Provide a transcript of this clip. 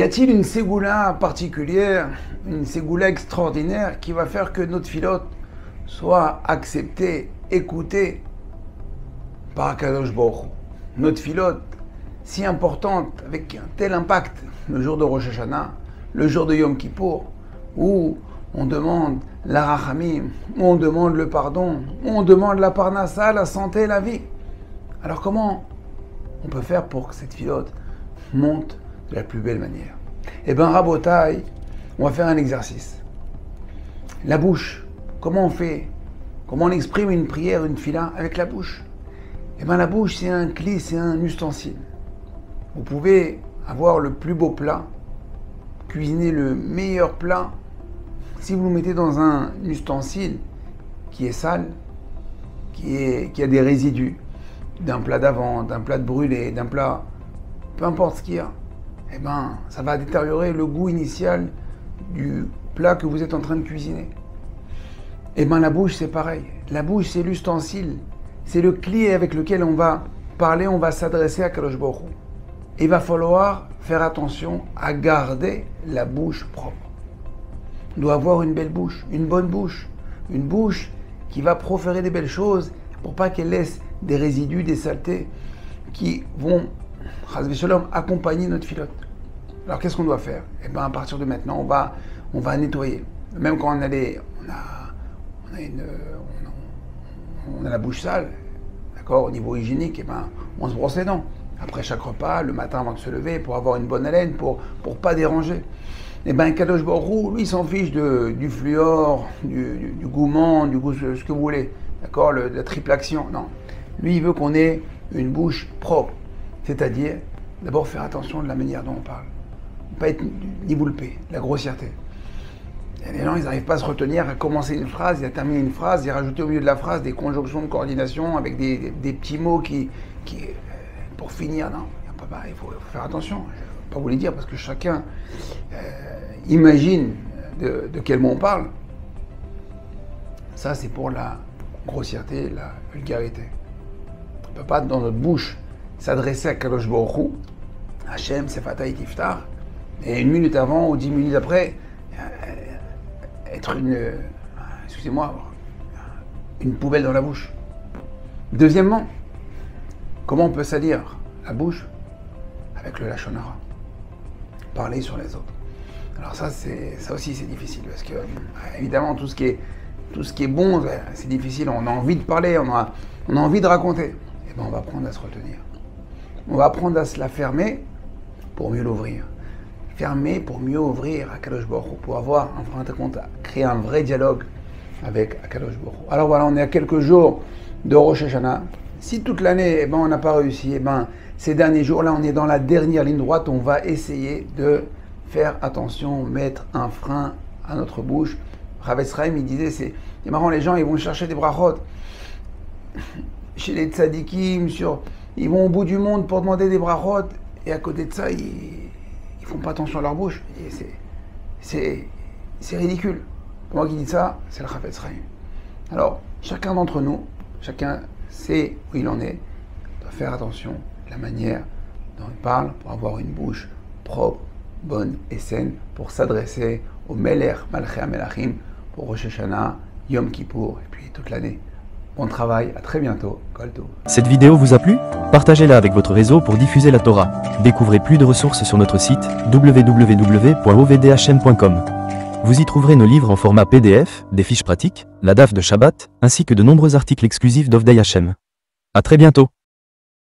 a-t-il une ségoula particulière, une ségoula extraordinaire qui va faire que notre filote soit acceptée, écoutée par Akadosh Baruch Hu? Notre filote si importante, avec un tel impact, le jour de Rosh Hashanah, le jour de Yom Kippour, où on demande la rachamim, où on demande le pardon, où on demande la parnassa, la santé, la vie. Alors comment on peut faire pour que cette filote monte de la plus belle manière? Eh bien, Rabotai, on va faire un exercice. La bouche, comment on fait? Comment on exprime une prière, une fila avec la bouche? Eh bien, la bouche, c'est un cli, c'est un ustensile. Vous pouvez avoir le plus beau plat, cuisiner le meilleur plat. Si vous le mettez dans un ustensile qui est sale, qui a des résidus, d'un plat d'avant, d'un plat de brûlé, d'un plat, peu importe ce qu'il y a, eh ben, ça va détériorer le goût initial du plat que vous êtes en train de cuisiner. Eh bien, la bouche, c'est pareil. La bouche, c'est l'ustensile, c'est le clé avec lequel on va parler, on va s'adresser à Kadosh Baruch Hu. Il va falloir faire attention à garder la bouche propre. On doit avoir une belle bouche, une bonne bouche, une bouche qui va proférer des belles choses pour pas qu'elle laisse des résidus, des saletés qui vont, chas v'shalom, accompagner notre filote. Alors qu'est-ce qu'on doit faire? Eh bien, à partir de maintenant, on va nettoyer. Même quand on a la bouche sale, d'accord, au niveau hygiénique, eh ben, on se brosse les dents. Après chaque repas, le matin avant de se lever, pour avoir une bonne haleine, pour pas déranger. Eh bien, Kadosh Baruch Hu, lui, il s'en fiche du fluor, du gourmand, du goût, ce que vous voulez. D'accord, la triple action. Non. Lui, il veut qu'on ait une bouche propre. C'est-à-dire, d'abord, faire attention de la manière dont on parle. Ne pas être ni boulpé, la grossièreté. Les gens, ils n'arrivent pas à se retenir, à commencer une phrase, et à terminer une phrase, et à rajouter au milieu de la phrase des conjonctions de coordination avec des petits mots qui pour finir, non, il faut faire attention. Je ne vais pas vous les dire parce que chacun imagine de quel mot on parle. Ça, c'est pour la grossièreté, la vulgarité. On ne peut pas, dans notre bouche, s'adresser à Kadosh Baruch Hu, Hachem, Sefatah Tiftar, et 1 minute avant ou 10 minutes après, être une poubelle dans la bouche. Deuxièmement, comment on peut salir la bouche? Avec le lachon hara. Parler sur les autres. Alors ça aussi c'est difficile parce que évidemment tout ce qui est bon c'est difficile. On a envie de parler, on a envie de raconter. Et ben on va apprendre à se retenir. On va apprendre à se la fermer pour mieux l'ouvrir. Fermer pour mieux ouvrir à Kadosh Baruch Hu, pour avoir en fin de compte créer un vrai dialogue avec Kadosh Baruch Hu. Alors voilà, on est à quelques jours de Rosh Hashanah. Si toute l'année, on n'a pas réussi, ces derniers jours-là, on est dans la dernière ligne droite, on va essayer de faire attention, mettre un frein à notre bouche. Rav Esraim, il disait, c'est marrant, les gens, ils vont chercher des brachot chez les tzadikim, ils vont au bout du monde pour demander des brachot, et à côté de ça, ils font pas attention à leur bouche. C'est ridicule. Moi qui dis ça, c'est le Rav Esraim. Alors, chacun d'entre nous, chacun sait où il en est, doit faire attention à la manière dont il parle pour avoir une bouche propre, bonne et saine, pour s'adresser au Melech Malchei HaMelachim pour Rosh Hashanah, Yom Kippour et puis toute l'année. Bon travail, à très bientôt. Kol Tov. Cette vidéo vous a plu? Partagez-la avec votre réseau pour diffuser la Torah. Découvrez plus de ressources sur notre site www.ovdhm.com. Vous y trouverez nos livres en format PDF, des fiches pratiques, la daf de Shabbat, ainsi que de nombreux articles exclusifs d'Ovdei Hashem. À très bientôt.